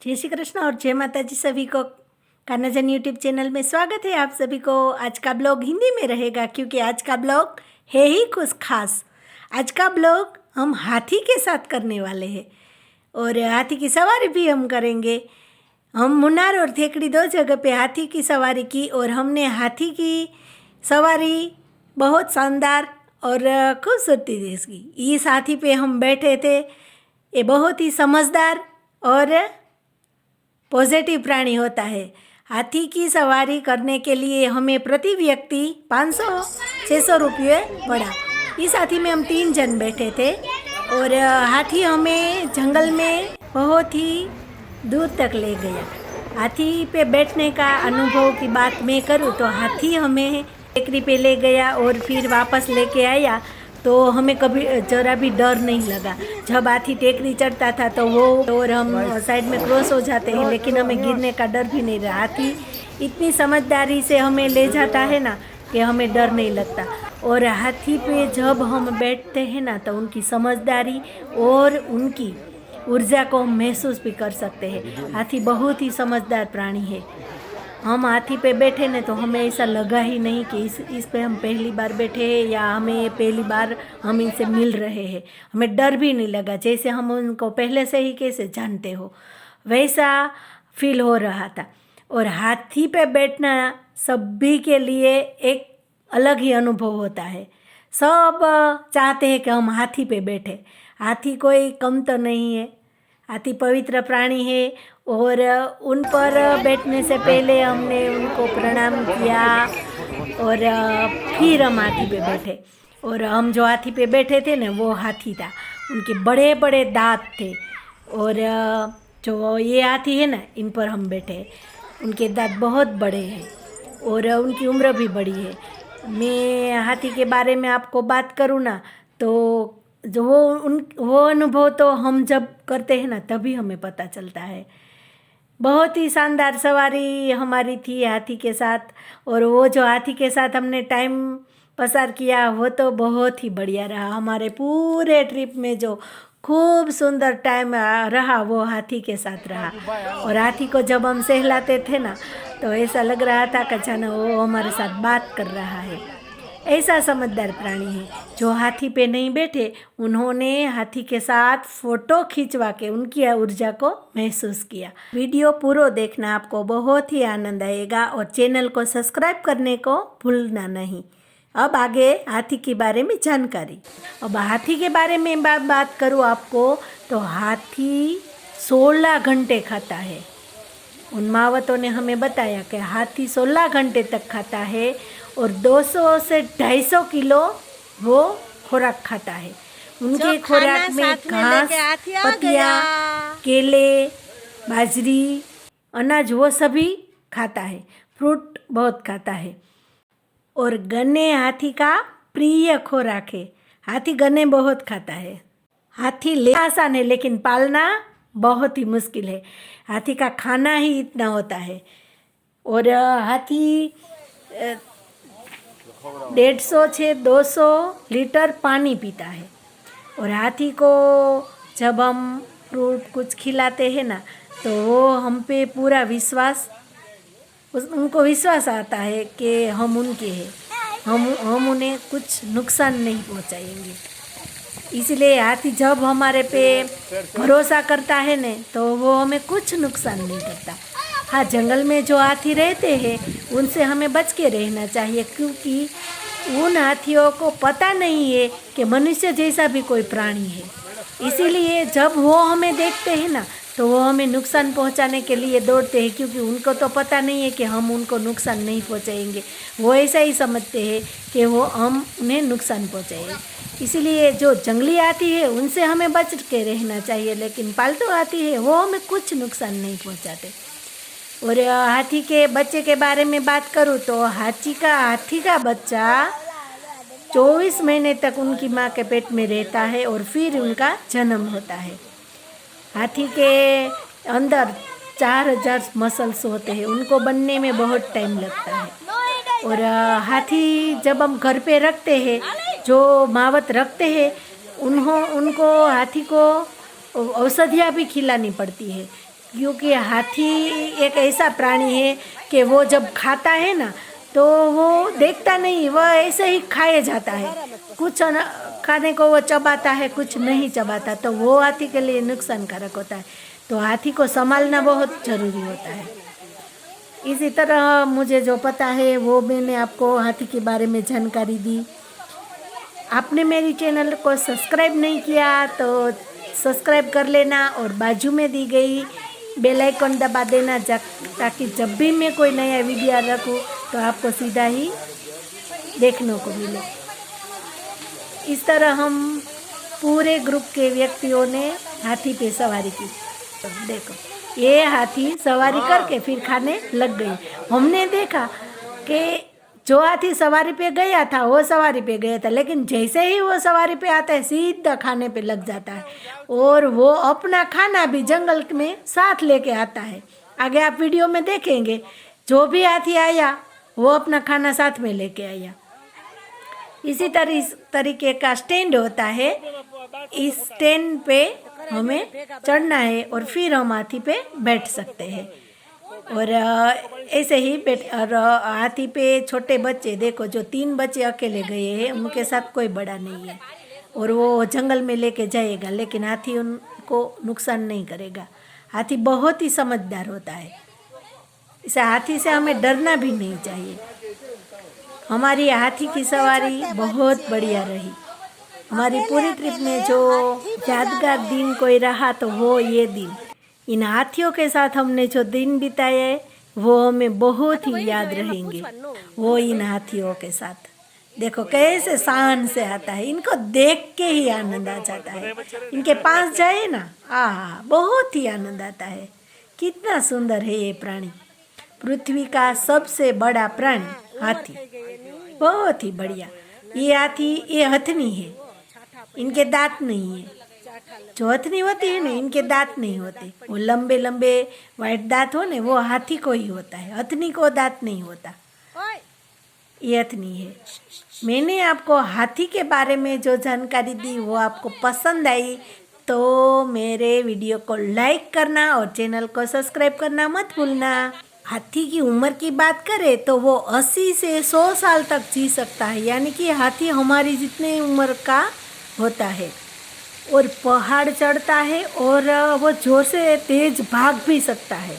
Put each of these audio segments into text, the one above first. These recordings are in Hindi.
जय श्री कृष्ण और जय माता जी। सभी को कान्हाजन यूट्यूब चैनल में स्वागत है। आप सभी को आज का ब्लॉग हिंदी में रहेगा क्योंकि आज का ब्लॉग है ही कुछ खास। आज का ब्लॉग हम हाथी के साथ करने वाले हैं और हाथी की सवारी भी हम करेंगे। हम मुन्नार और थेकड़ी दो जगह पे हाथी की सवारी की और हमने हाथी की सवारी बहुत शानदार और खूबसूरती थी इसकी। इस हाथी पे हम बैठे थे। ये बहुत ही समझदार और पॉजिटिव प्राणी होता है। हाथी की सवारी करने के लिए हमें प्रति व्यक्ति 500-600 रुपये पड़ा। इस हाथी में हम 3 जन बैठे थे और हाथी हमें जंगल में बहुत ही दूर तक ले गया। हाथी पे बैठने का अनुभव की बात मैं करूँ तो हाथी हमें टेकरी पे ले गया और फिर वापस लेके आया तो हमें कभी जरा भी डर नहीं लगा। जब हाथी टेकरी चढ़ता था तो वो और हम साइड में क्रॉस हो जाते हैं, लेकिन हमें गिरने का डर भी नहीं रहा। हाथी इतनी समझदारी से हमें ले जाता है ना कि हमें डर नहीं लगता। और हाथी पे जब हम बैठते हैं ना तो उनकी समझदारी और उनकी ऊर्जा को हम महसूस भी कर सकते हैं। हाथी बहुत ही समझदार प्राणी है। हम हाथी पे बैठे ने तो हमें ऐसा लगा ही नहीं कि इस पे हम पहली बार बैठे हैं या हमें पहली बार हम इनसे मिल रहे हैं। हमें डर भी नहीं लगा, जैसे हम उनको पहले से ही कैसे जानते हो वैसा फील हो रहा था। और हाथी पे बैठना सभी के लिए एक अलग ही अनुभव होता है। सब चाहते हैं कि हम हाथी पे बैठे। हाथी कोई कम तो नहीं है। हाथी पवित्र प्राणी है और उन पर बैठने से पहले हमने उनको प्रणाम किया और फिर हम हाथी पे बैठे। और हम जो हाथी पे बैठे थे ना वो हाथी था। उनके बड़े बड़े दांत थे और जो ये हाथी है ना इन पर हम बैठे। उनके दांत बहुत बड़े हैं और उनकी उम्र भी बड़ी है। मैं हाथी के बारे में आपको बात करूँ ना तो जो वो अनुभव तो हम जब करते हैं ना तभी हमें पता चलता है। बहुत ही शानदार सवारी हमारी थी हाथी के साथ। और वो जो हाथी के साथ हमने टाइम पसार किया वो तो बहुत ही बढ़िया रहा। हमारे पूरे ट्रिप में जो खूब सुंदर टाइम रहा वो हाथी के साथ रहा। और हाथी को जब हम सहलाते थे ना तो ऐसा लग रहा था कि जाना वो हमारे साथ बात कर रहा है। ऐसा समझदार प्राणी है। जो हाथी पे नहीं बैठे उन्होंने हाथी के साथ फ़ोटो खिंचवा के उनकी ऊर्जा को महसूस किया। वीडियो पूरा देखना, आपको बहुत ही आनंद आएगा और चैनल को सब्सक्राइब करने को भूलना नहीं। अब आगे हाथी के बारे में जानकारी। अब हाथी के बारे में बात करूँ आपको तो हाथी 16 घंटे खाता है। उन मावतों ने हमें बताया कि हाथी 16 घंटे तक खाता है और 200 से 250 किलो वो खुराक खाता है। उनके खुराक में घास, पत्तियाँ, केले, बाजरी, अनाज वो सभी खाता है। फ्रूट बहुत खाता है। और गन्ने हाथी का प्रिय खुराक है। हाथी गन्ने बहुत खाता है। हाथी ले आसान है लेकिन पालना बहुत ही मुश्किल है। हाथी का खाना ही इतना होता है। और हाथी 150 से 200 लीटर पानी पीता है। और हाथी को जब हम फ्रूट कुछ खिलाते हैं ना तो वो हम पे पूरा विश्वास उनको विश्वास आता है कि हम उनके हैं, हम उन्हें कुछ नुकसान नहीं पहुंचाएंगे। इसलिए हाथी जब हमारे पे भरोसा करता है ने तो वो हमें कुछ नुकसान नहीं करता। हाँ, जंगल में जो हाथी रहते हैं उनसे हमें बच के रहना चाहिए क्योंकि उन हाथियों को पता नहीं है कि मनुष्य जैसा भी कोई प्राणी है। इसीलिए जब वो हमें देखते हैं ना तो वो हमें नुकसान पहुंचाने के लिए दौड़ते हैं क्योंकि उनको तो पता नहीं है कि हम उनको नुकसान नहीं पहुंचाएंगे। वो ऐसा ही समझते हैं कि वो हम उन्हें नुकसान पहुंचाएंगे। इसीलिए जो जंगली हाथी है उनसे हमें बच के रहना चाहिए, लेकिन पालतू हाथी है वो हमें कुछ नुकसान नहीं पहुंचाते। और हाथी के बच्चे के बारे में बात करूँ तो हाथी का बच्चा 24 महीने तक उनकी माँ के पेट में रहता है और फिर उनका जन्म होता है। हाथी के अंदर 4000 मसल्स होते हैं। उनको बनने में बहुत टाइम लगता है। और हाथी जब हम घर पे रखते हैं, जो मावत रखते हैं उनको हाथी को औषधियाँ भी खिलानी पड़ती है। क्योंकि हाथी एक ऐसा प्राणी है कि वो जब खाता है ना तो वो देखता नहीं, वह ऐसे ही खाए जाता है। कुछ खाने को वो चबाता है, कुछ नहीं चबाता, तो वो हाथी के लिए नुकसानकारक होता है। तो हाथी को संभालना बहुत ज़रूरी होता है। इसी तरह मुझे जो पता है वो मैंने आपको हाथी के बारे में जानकारी दी। आपने मेरी चैनल को सब्सक्राइब नहीं किया तो सब्सक्राइब कर लेना और बाजू में दी गई बेल आइकन दबा देना, ताकि जब भी मैं कोई नया वीडियो रखूँ तो आपको सीधा ही देखने को मिले। इस तरह हम पूरे ग्रुप के व्यक्तियों ने हाथी पे सवारी की। तो देखो, ये हाथी सवारी करके फिर खाने लग गई। हमने देखा कि जो हाथी सवारी पे गया था वो सवारी पे गया था, लेकिन जैसे ही वो सवारी पे आता है सीधा खाने पे लग जाता है, और वो अपना खाना भी जंगल में साथ लेके आता है। आगे आप वीडियो में देखेंगे, जो भी हाथी आया वो अपना खाना साथ में लेके आया। इसी तरीके का स्टैंड होता है। इस स्टैंड पे हमें चढ़ना है और फिर हम हाथी पे बैठ सकते हैं। और ऐसे ही और हाथी पे छोटे बच्चे, देखो जो 3 बच्चे अकेले गए हैं, उनके साथ कोई बड़ा नहीं है, और वो जंगल में लेके जाएगा, लेकिन हाथी उनको नुकसान नहीं करेगा। हाथी बहुत ही समझदार होता है। इसे हाथी से हमें डरना भी नहीं चाहिए। हमारी हाथी की सवारी बहुत बढ़िया रही। हमारी पूरी ट्रिप में जो यादगार दिन कोई रहा तो वो ये दिन, इन हाथियों के साथ हमने जो दिन बिताए वो हमें बहुत ही याद रहेंगे। वो इन हाथियों के साथ देखो कैसे शान से आता है, इनको देख के ही आनंद आ जाता है। इनके पास जाए ना, बहुत ही आनंद आता है। कितना सुंदर है ये प्राणी, पृथ्वी का सबसे बड़ा प्राणी हाथी, बहुत ही बढ़िया। ये हाथी, ये हथनी है, इनके दांत नहीं है। जो हथनी होती है ना, इनके दांत नहीं होते। वो लंबे लंबे वाइट दांत हो ने, वो हाथी को ही होता है, हथनी को दांत नहीं होता। ये हथनी है। मैंने आपको हाथी के बारे में जो जानकारी दी वो आपको पसंद आई तो मेरे वीडियो को लाइक करना और चैनल को सब्सक्राइब करना मत भूलना। हाथी की उम्र की बात करें तो वो 80 से 100 साल तक जी सकता है, यानी कि हाथी हमारी जितनी उम्र का होता है, और पहाड़ चढ़ता है और वो जोर से तेज भाग भी सकता है।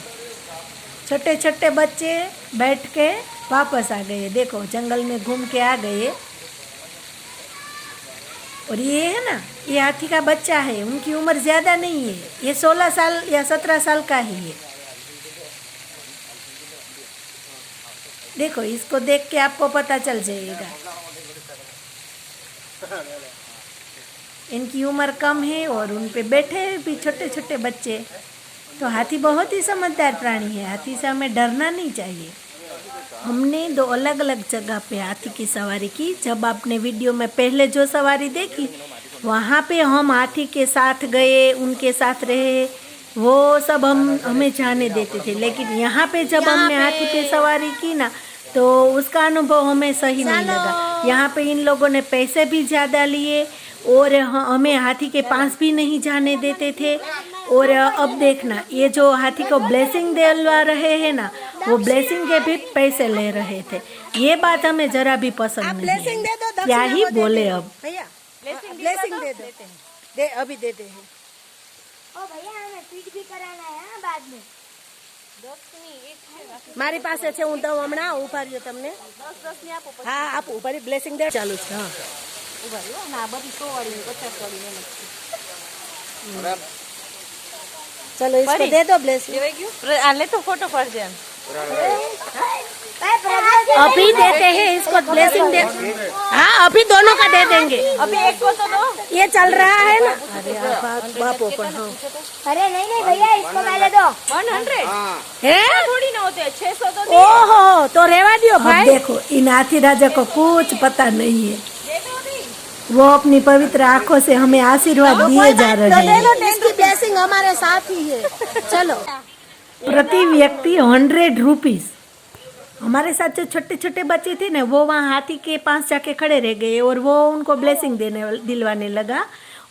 छोटे छोटे बच्चे बैठ के वापस आ गए, देखो जंगल में घूम के आ गए। और ये है ना, ये हाथी का बच्चा है, उनकी उम्र ज़्यादा नहीं है, ये 16 साल या 17 साल का ही है। देखो, इसको देख के आपको पता चल जाएगा। इनकी उम्र कम है और उन पे बैठे भी छोटे छोटे बच्चे। तो हाथी बहुत ही समझदार प्राणी है, हाथी से हमें डरना नहीं चाहिए। हमने 2 अलग अलग जगह पे हाथी की सवारी की। जब आपने वीडियो में पहले जो सवारी देखी वहाँ पे हम हाथी के साथ गए, उनके साथ रहे, वो सब हमें जाने देते थे। लेकिन यहाँ पे जब हमने हाथी पे सवारी की ना तो उसका अनुभव हमें सही नहीं लगा। यहाँ पे इन लोगों ने पैसे भी ज़्यादा लिए और हमें हाथी के पास भी नहीं जाने देते थे। और अब देखना, ये जो हाथी को ब्लेसिंग दिलवा रहे हैं ना, वो ब्लेसिंग के भी पैसे ले रहे थे। ये बात हमें जरा भी पसंद नहीं है। क्या ही बोले अब, ब्लेसिंग दे दो, दे अभी देते हैं। ओ भैया हमें पीठ भी कराना है बाद में। મારી પાસે છે, હું દઉં હમણાં. ઉભા રહ્યો તમને. હા આપો, ઉભા રહ્યો. બ્લેસિંગ દે ચાલુ છે. હા ઉભા રહ્યો. ના બધી 100 વાળી 50 વાળી નહીં. चलो इसको दे दो ब्लेसिंग। ले तो फोटो पड़ जाए। अभी देते हैं इसको ब्लेसिंग दे। हाँ अभी दोनों का दे देंगे। अभी एक को तो दो, ये चल रहा है ना। अरे बाप ओपन। हाँ अरे नहीं नहीं भैया, इसको पहले दो। 100 है थोड़ी ना होते, 600 तो दे ओहो, तो रेवा दियो अब भाई। देखो, इन हाथी राजा को कुछ पता नहीं है। दो अभी। वो अपनी पवित्र आंखों से हमें आशीर्वाद दिए जा रहे हैं। इसकी ब्लेसिंग हमारे साथ ही है। चलो प्रति व्यक्ति 100 रुपीज़। हमारे साथ जो छोटे छोटे बच्चे थे ना, वो वहाँ हाथी के पास जाके खड़े रह गए और वो उनको ब्लेसिंग दिलवाने लगा।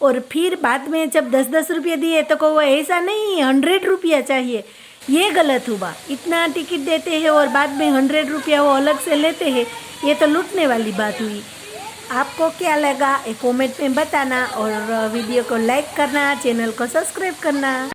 और फिर बाद में जब 10-10 रुपये दिए तो को वो ऐसा नहीं 100 रुपया चाहिए, ये गलत हुआ। इतना टिकट देते हैं और बाद में 100 रुपया वो अलग से लेते हैं, ये तो लूटने वाली बात हुई। आपको क्या लगा ये कमेंट में बताना और वीडियो को लाइक करना, चैनल को सब्सक्राइब करना।